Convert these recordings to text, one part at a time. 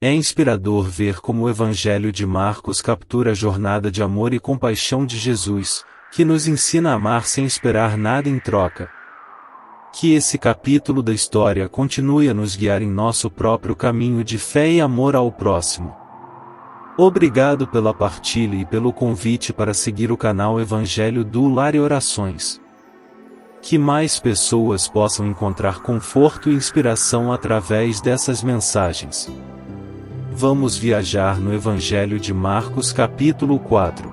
É inspirador ver como o Evangelho de Marcos captura a jornada de amor e compaixão de Jesus, que nos ensina a amar sem esperar nada em troca. Que esse capítulo da história continue a nos guiar em nosso próprio caminho de fé e amor ao próximo. Obrigado pela partilha e pelo convite para seguir o canal Evangelho do Lar e Orações. Que mais pessoas possam encontrar conforto e inspiração através dessas mensagens. Vamos viajar no Evangelho de Marcos capítulo 4.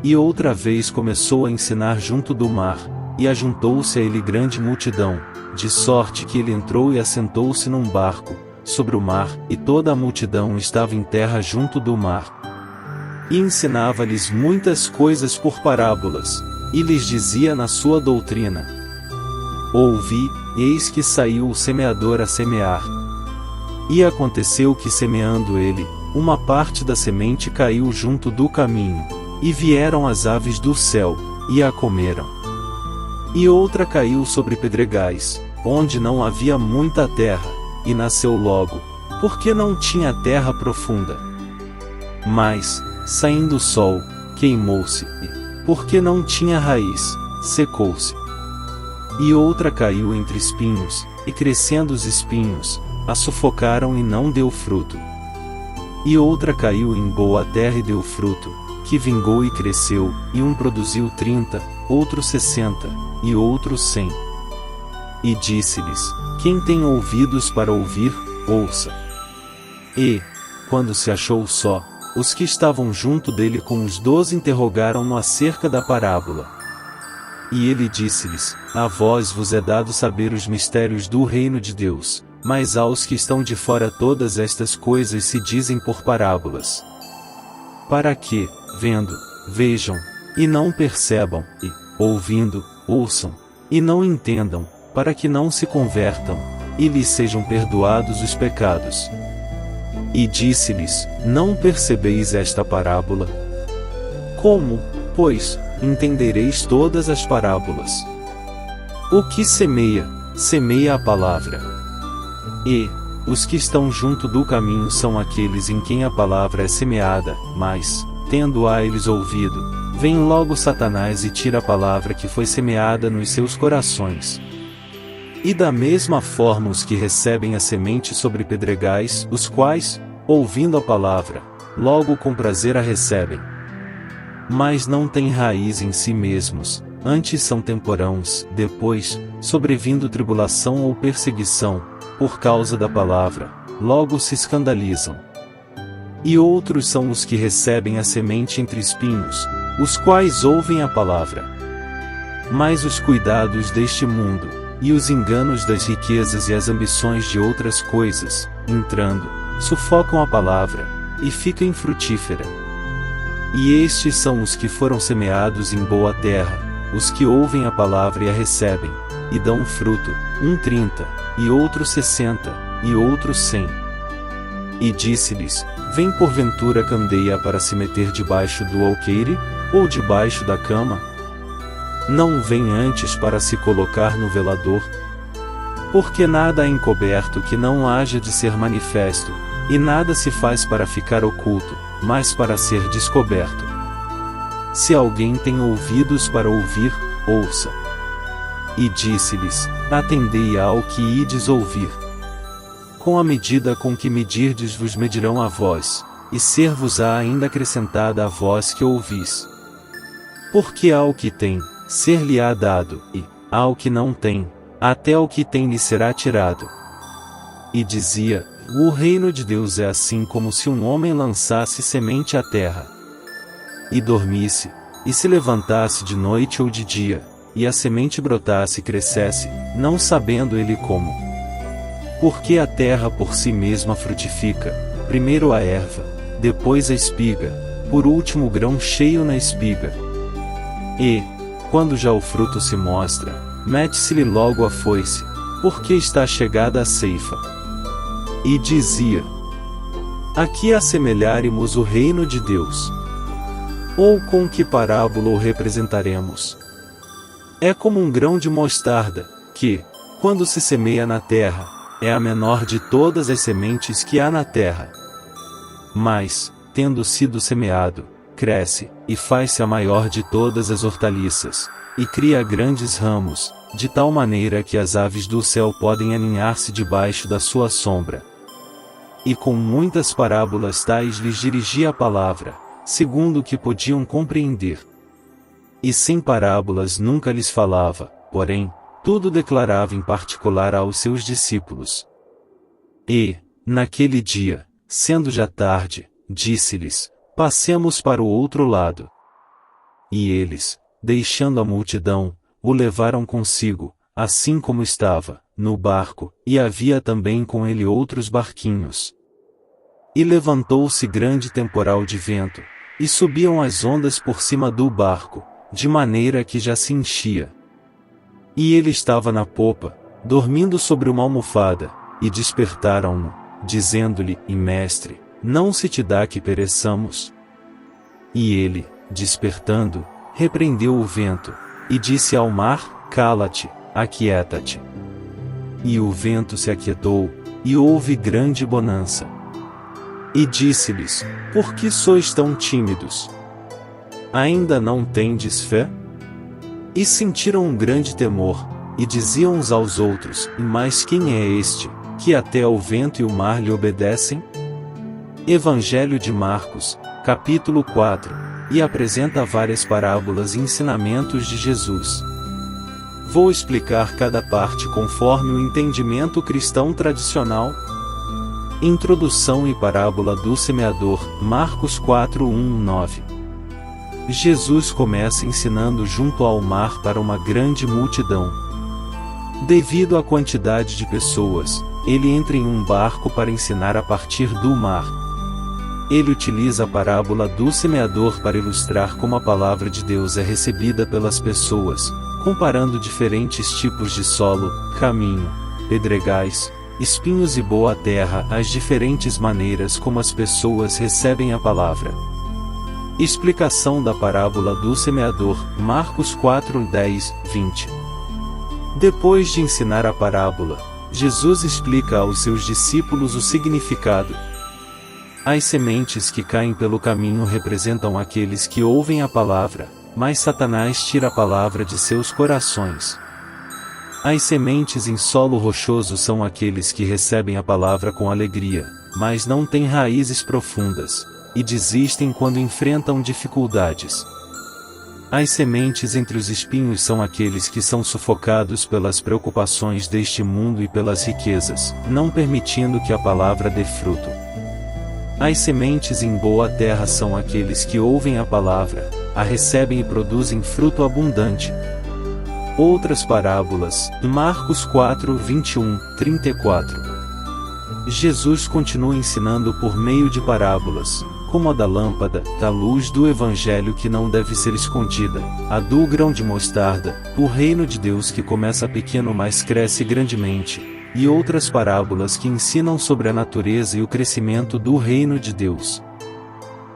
E outra vez começou a ensinar junto do mar, e ajuntou-se a ele grande multidão, de sorte que ele entrou e assentou-se num barco, sobre o mar, e toda a multidão estava em terra junto do mar. E ensinava-lhes muitas coisas por parábolas, e lhes dizia na sua doutrina: Ouvi, eis que saiu o semeador a semear. E aconteceu que semeando ele, uma parte da semente caiu junto do caminho, e vieram as aves do céu, e a comeram. E outra caiu sobre pedregais, onde não havia muita terra, e nasceu logo, porque não tinha terra profunda. Mas, saindo o sol, queimou-se, e, porque não tinha raiz, secou-se. E outra caiu entre espinhos, e crescendo os espinhos, a sufocaram e não deu fruto. E outra caiu em boa terra e deu fruto, que vingou e cresceu, e um produziu 30, outro 60, e outro 100. E disse-lhes: Quem tem ouvidos para ouvir, ouça. E, quando se achou só, os que estavam junto dele com os 12 interrogaram-no acerca da parábola. E ele disse-lhes: A vós vos é dado saber os mistérios do reino de Deus, mas aos que estão de fora todas estas coisas se dizem por parábolas. Para que, vendo, vejam, e não percebam, e, ouvindo, ouçam, e não entendam, para que não se convertam, e lhes sejam perdoados os pecados. E disse-lhes: Não percebeis esta parábola? Como, pois, entendereis todas as parábolas? O que semeia, semeia a palavra. E, os que estão junto do caminho são aqueles em quem a palavra é semeada, mas, tendo-a eles ouvido, vem logo Satanás e tira a palavra que foi semeada nos seus corações. E da mesma forma os que recebem a semente sobre pedregais, os quais, ouvindo a palavra, logo com prazer a recebem. Mas não têm raiz em si mesmos, antes são temporãos, depois, sobrevindo tribulação ou perseguição, por causa da palavra, logo se escandalizam. E outros são os que recebem a semente entre espinhos, os quais ouvem a palavra. Mas os cuidados deste mundo, e os enganos das riquezas e as ambições de outras coisas, entrando, sufocam a palavra, e fica infrutífera. E estes são os que foram semeados em boa terra, os que ouvem a palavra e a recebem, e dão fruto, um 30, e outro 60, e outro 100. E disse-lhes: Vem porventura candeia para se meter debaixo do alqueire, ou debaixo da cama? Não vem antes para se colocar no velador? Porque nada há encoberto que não haja de ser manifesto, e nada se faz para ficar oculto, mas para ser descoberto. Se alguém tem ouvidos para ouvir, ouça. E disse-lhes: Atendei ao que ides ouvir. Com a medida com que medirdes vos medirão a vós, e ser-vos-á ainda acrescentada a vós que ouvis. Porque ao que tem, ser-lhe-á dado, e, ao que não tem, até o que tem lhe será tirado. E dizia: O reino de Deus é assim como se um homem lançasse semente à terra, e dormisse, e se levantasse de noite ou de dia, e a semente brotasse e crescesse, não sabendo ele como. Porque a terra por si mesma frutifica, primeiro a erva, depois a espiga, por último o grão cheio na espiga. E, quando já o fruto se mostra, mete-se-lhe logo a foice, porque está chegada a ceifa. E dizia: Aqui assemelharemos o reino de Deus. Ou com que parábola o representaremos? É como um grão de mostarda, que, quando se semeia na terra, é a menor de todas as sementes que há na terra. Mas, tendo sido semeado, cresce, e faz-se a maior de todas as hortaliças, e cria grandes ramos, de tal maneira que as aves do céu podem aninhar-se debaixo da sua sombra. E com muitas parábolas tais lhes dirigia a palavra, segundo o que podiam compreender. E sem parábolas nunca lhes falava, porém, tudo declarava em particular aos seus discípulos. E, naquele dia, sendo já tarde, disse-lhes: passemos para o outro lado. E eles, deixando a multidão, o levaram consigo, assim como estava, no barco, e havia também com ele outros barquinhos. E levantou-se grande temporal de vento, e subiam as ondas por cima do barco, de maneira que já se enchia. E ele estava na popa, dormindo sobre uma almofada, e despertaram-no, dizendo-lhe: Mestre, não se te dá que pereçamos? E ele, despertando, repreendeu o vento, e disse ao mar: Cala-te, aquieta-te. E o vento se aquietou, e houve grande bonança. E disse-lhes: Por que sois tão tímidos? Ainda não tendes fé? E sentiram um grande temor, e diziam uns aos outros: Mas quem é este, que até o vento e o mar lhe obedecem? Evangelho de Marcos, capítulo 4, e apresenta várias parábolas e ensinamentos de Jesus. Vou explicar cada parte conforme o entendimento cristão tradicional. Introdução e parábola do semeador, Marcos 4, 1-9. Jesus começa ensinando junto ao mar para uma grande multidão. Devido à quantidade de pessoas, ele entra em um barco para ensinar a partir do mar. Ele utiliza a parábola do semeador para ilustrar como a palavra de Deus é recebida pelas pessoas, comparando diferentes tipos de solo, caminho, pedregais, espinhos e boa terra às diferentes maneiras como as pessoas recebem a palavra. Explicação da parábola do semeador, Marcos 4, 10, 20. Depois de ensinar a parábola, Jesus explica aos seus discípulos o significado. As sementes que caem pelo caminho representam aqueles que ouvem a palavra, mas Satanás tira a palavra de seus corações. As sementes em solo rochoso são aqueles que recebem a palavra com alegria, mas não têm raízes profundas, e desistem quando enfrentam dificuldades. As sementes entre os espinhos são aqueles que são sufocados pelas preocupações deste mundo e pelas riquezas, não permitindo que a palavra dê fruto. As sementes em boa terra são aqueles que ouvem a palavra, a recebem e produzem fruto abundante. Outras parábolas, Marcos 4, 21, 34. Jesus continua ensinando por meio de parábolas, como a da lâmpada, da luz do Evangelho que não deve ser escondida, a do grão de mostarda, o reino de Deus que começa pequeno mas cresce grandemente, e outras parábolas que ensinam sobre a natureza e o crescimento do reino de Deus.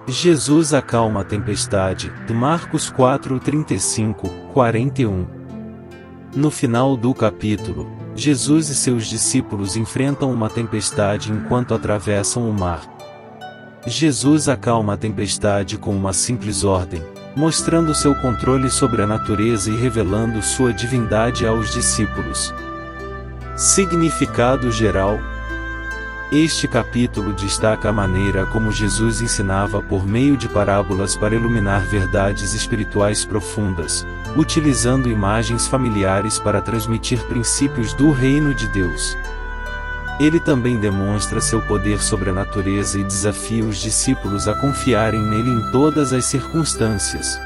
Jesus acalma a tempestade, Marcos 4, 35, 41. No final do capítulo, Jesus e seus discípulos enfrentam uma tempestade enquanto atravessam o mar. Jesus acalma a tempestade com uma simples ordem, mostrando seu controle sobre a natureza e revelando sua divindade aos discípulos. Significado geral. Este capítulo destaca a maneira como Jesus ensinava por meio de parábolas para iluminar verdades espirituais profundas, utilizando imagens familiares para transmitir princípios do reino de Deus. Ele também demonstra seu poder sobre a natureza e desafia os discípulos a confiarem nele em todas as circunstâncias.